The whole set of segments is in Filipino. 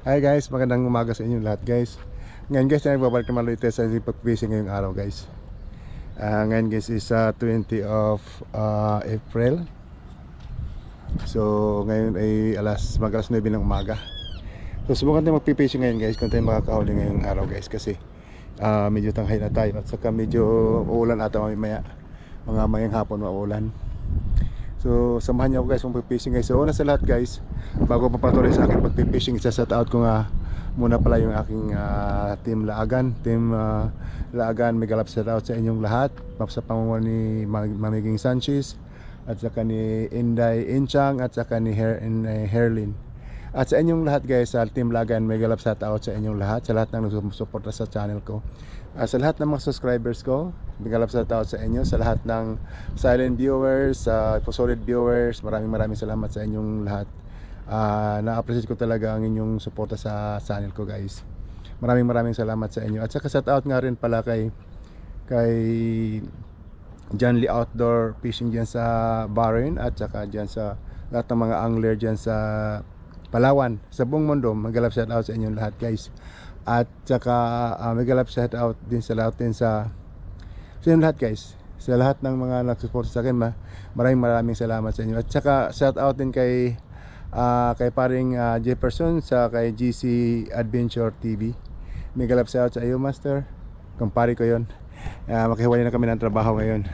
Hi guys, magandang umaga sa inyo lahat guys. Ngayon guys, nagbabalik naman ulit tayo sa pag-fishing ngayong araw guys. Ngayon guys is 20 of April. So ngayon ay mag-alas 9 ng umaga. So subukan tayo mag-fishing ngayon guys kung tayo makakahuli ngayong araw guys. Kasi medyo tanghay na tayo at saka medyo uulan ata mamaya. Mga mayang hapon maulan. So samahan niyo ako guys kung pag-fishing guys. So una sa lahat guys, bago pa patuloy sa aking pag-fishing, isa-shout out ko nga muna pala yung aking team Laagan. Team Laagan, may galap shout out sa inyong lahat. Sa pamumuno ni Mamiging Sanchez at saka ni Inday Inchang at saka ni Herlin. At sa inyong lahat guys, sa team Laagan, may galap shout out sa inyong lahat, sa lahat ng nagsusuporta sa channel ko. Sa lahat ng mga subscribers ko, bigyan sa tao sa inyo, sa lahat ng silent viewers, solid viewers, maraming salamat sa inyong lahat. Na-appreciate ko talaga ang inyong suporta sa channel ko guys. Maraming salamat sa inyo. At saka shout out nga rin pala kay John Lee Outdoor Fishing dyan sa Bahrain, at saka dyan sa lahat ng mga angler dyan sa Palawan, sa buong mundo. Mag-galap shout out sa inyong lahat guys. At saka mag-galap shout out din sa lahat sa inyong lahat guys, sa lahat ng mga nagsusuporta sa akin. Maraming salamat sa inyo. At saka shout out din kay paring Jefferson sa kay GC Adventure TV. May galap shout out sa iyo master, kumpare ko yon. Makihiwalay na kami ng trabaho ngayon.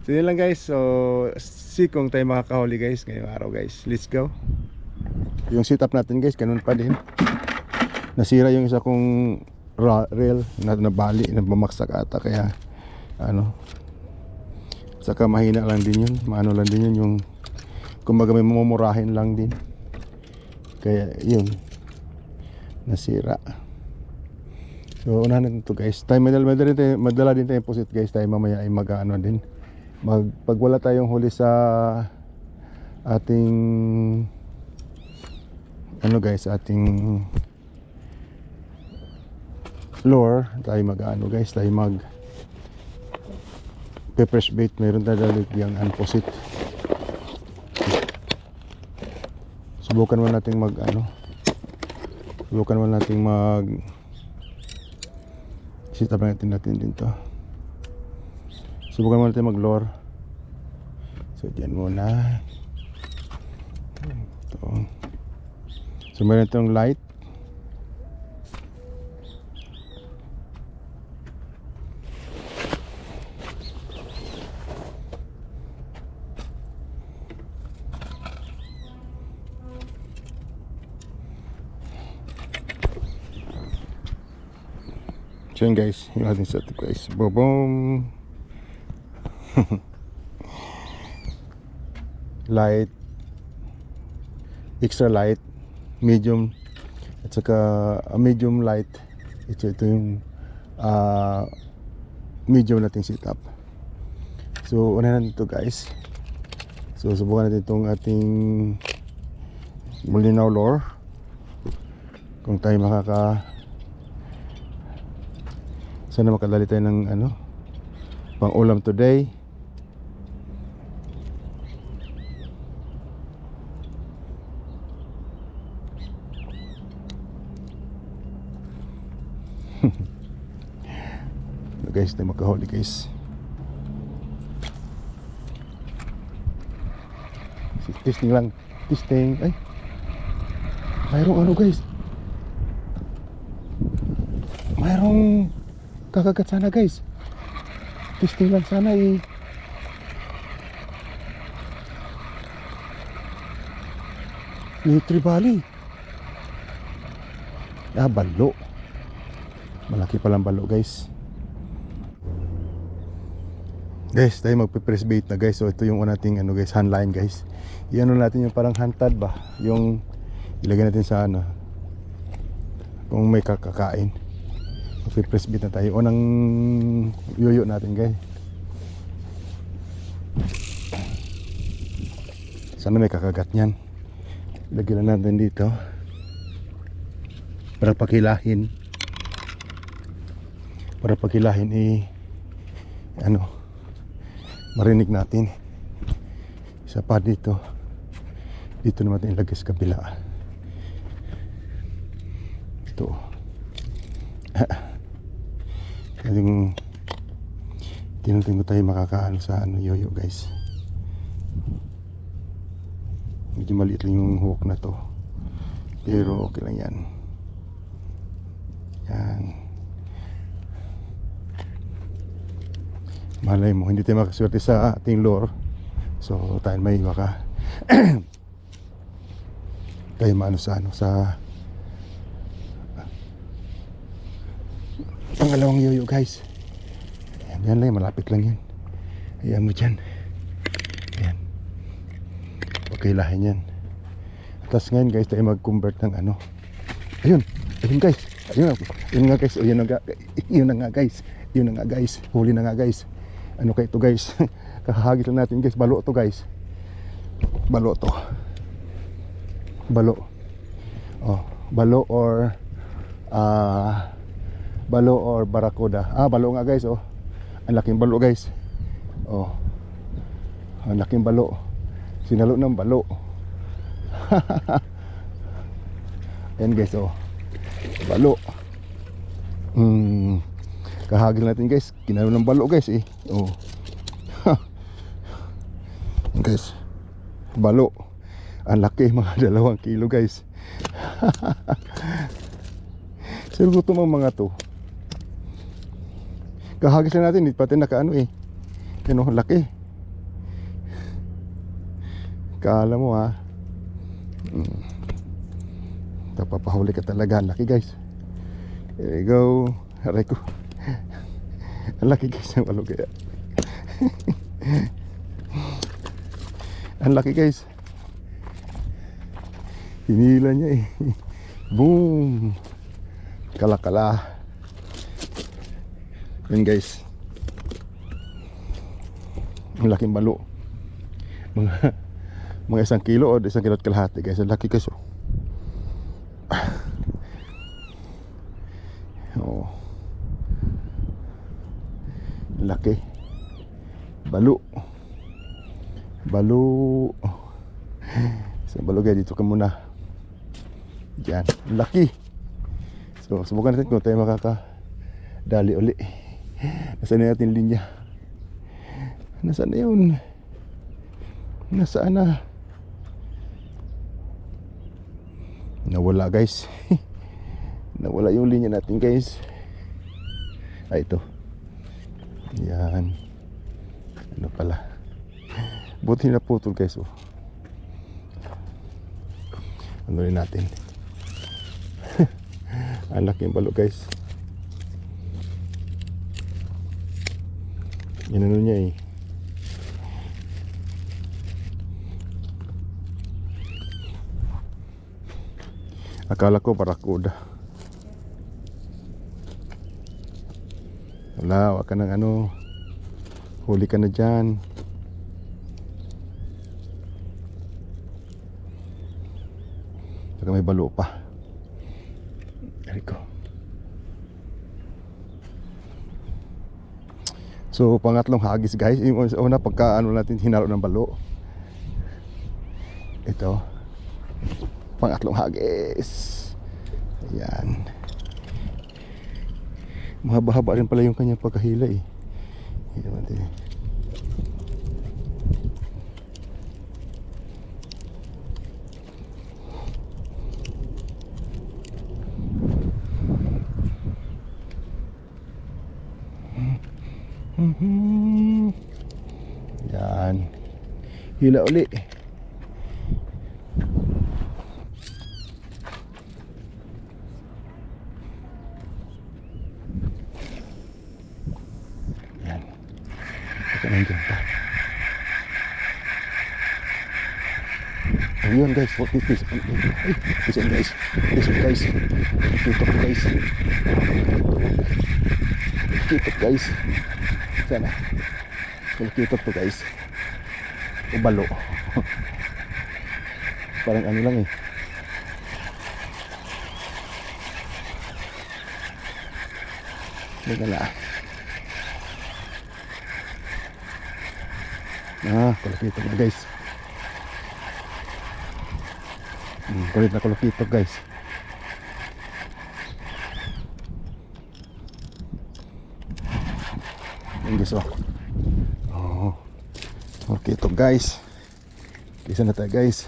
So yun lang guys. So see kung tayo makakahuli guys ngayong araw guys. Let's go. Yung setup natin guys, ganun pa din. Nasira yung isa kong reel na nabali, nabamaksak ata, kaya saka mahina lang din yun, maano lang din yun, yung kumbaga may mumurahin lang din, kaya yun nasira. So unahan natin ito guys. Tayo madala din tayo pusit guys. Tayo mamaya ay din pag wala tayong huli sa ating guys, ating lure, tayo guys, tayo pepper's bait. Meron tayo yung unposit. Subukan mo nating sit up natin din to. Subukan mo natin mag lure. So diyan muna ito. So meron itong light. So yun guys, yung ating setup guys. Boom. Light, extra light, medium, at saka medium light. Ito yung medium nating setup. So unahin natin ito guys. So subukan natin itong ating Mulinaw lure, kung tayo sana makadali tayo ng pang ulam today. Guys, tayo makahuli guys. Testing lang, testing. Ay, mayroong guys, mayroong kakagat sana guys. Testing lang sana ni tribali. Balo. Malaki palang balo guys. Guys, tayo magpe-press bait na guys. So ito yung nating guys, hand line guys. Iano natin yung parang hantad ba, yung ilagay natin sa kung may kakakain. Magpe-press bait na tayo. Unang yoyo natin guys. Sana may kakagat niyan. Lagyan natin dito para pakilahin, marinig natin. Isa pa dito naman natin ilagay sa kabila. Ito. Yung tinutunggo tayo makakaano sa ano yoyo guys. Medyo maliit lang yung hook na to, pero okay lang yan. Yan. Malay mo hindi tayo makaswerte sa ating lure, so tayo may baka tayo maano sa ano sa pangalawang yoyo guys. Yan lang, malapit lang yan. Ayan mo dyan. Ayan. Okay lahin yan. Tapos ngayon guys, tayo mag-convert ng ano. Ayun. Ayun guys. Ayun nga guys. Ayun na nga. Yun na nga guys. Yun na nga guys. Huli na nga guys. Ano kayo to guys? Kakahagis lang natin guys. Balo to guys. Balo to. Balo. Oh, balo or balo or barakuda. Balo nga guys. Oh, ang laking balo guys. Oh, ang laking balo. Sinalo ng balo. Ayan guys. Oh, balo. Kahagil natin guys. Kinalo ng balo guys eh. Oh. Guys, balo. Ang laki, mga 2 kilo guys. Sir, gutom ang mga to. Kahagis na natin, pati nakaano eh. Yan o, laki. Kala mo ha. Papahuli ka talaga. Laki guys. Here we go. Aray ko. Ang laki guys ng balo kaya. Ang laki guys. Hinila niya eh. Boom. Kala-kala. Yan guys. Ang laking balo. Mga 1 kilo o 1 kilo at kalahati guys. Ang laki guys oh. Oh. Laki. Balo. Balo. Sa balo guys, dito ka muna. Diyan. Laki. So subukan natin kung tayo makakadali uli. Nasaan na natin linya? Nasaan na yun? Nasaan na? Nawala guys. Nawala yung linya natin guys. Ito. Yan. Ano pala? Buti na putol guys oh. Ano rin natin? Ang laki yung balo guys. Yan ano niya eh. Akala ko barakuda. Wala, wag ka ng ano. Huli ka na dyan. Saka may balo pa. There we go. So pangatlong hagis guys. Yung una pagka ano natin hinalo ng balo. Ito. Pangatlong hagis. Ayan. Mahaba-haba rin pala yung kanyang pagkahila eh. Ayan natin. Yan. Hila uli. Yan. Ito nandiyan pa. Ayun guys, what is this? Ay, listen guys. Listen guys. Tutok guys. Tutok guys. Sana. Tutok to guys. Ubalo. Parang ano lang eh. Hindi na. Kulakito na guys. Kulit na kulakito guys. Ayan guys, oh. Oh. Okay, ito guys. Kisa na tayo guys.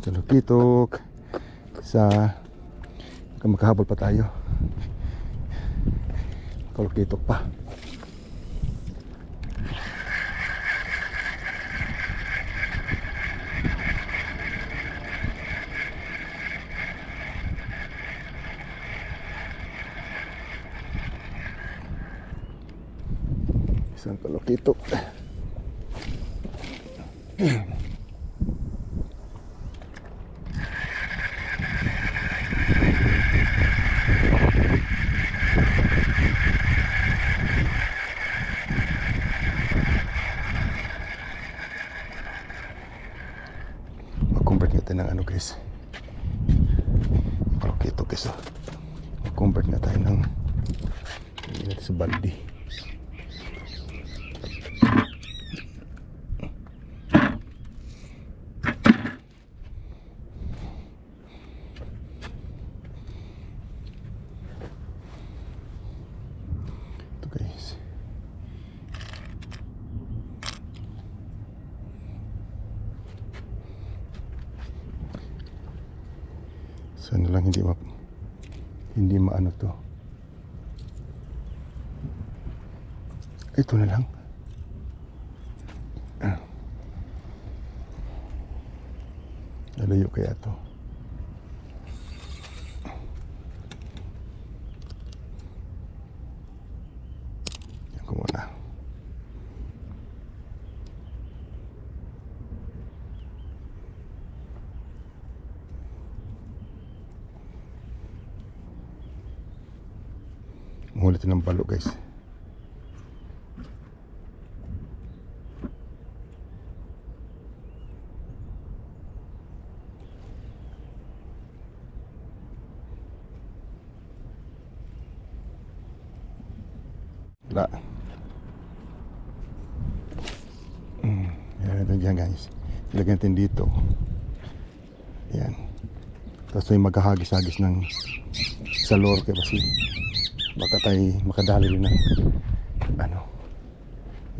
Kalukitok. Sa makahabol pa tayo. Kalukitok pa. Isang kalukitok. Mag-convert natin ng ano guys. Kalukitok guys, oh. Mag-convert na tayo ng sa baldi. Sana lang hindi maano to. Ito na lang. Nalayo kaya to. Yan ko muna. Mulit ng balo guys. Wala. Yan guys. Ilagyan natin dito. Yan. Tapos may maghahagis-hagis ng sa lore kaya kasi baka tayo makadali rin ng ano,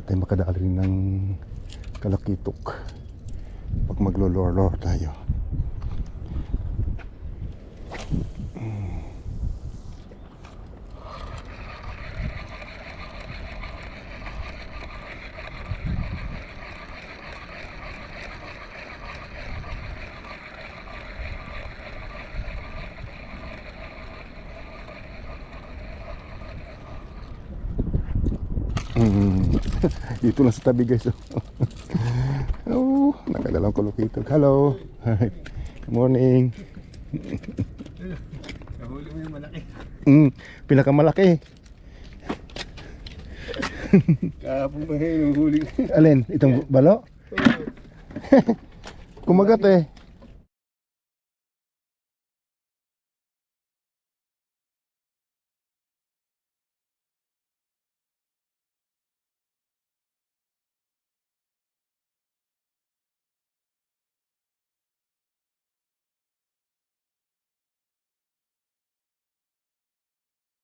tayo makadali rin ng kalakitok pag maglo-lore tayo. Dito lang sa tabi guys. Oh, nakadalang kulukitok. Hello. Hi. Good morning. Nahuli mo yung malaki. Pinakamalaki. Kahapon ba ngayon nahuli? Alin? Itong balo? Kumagat eh.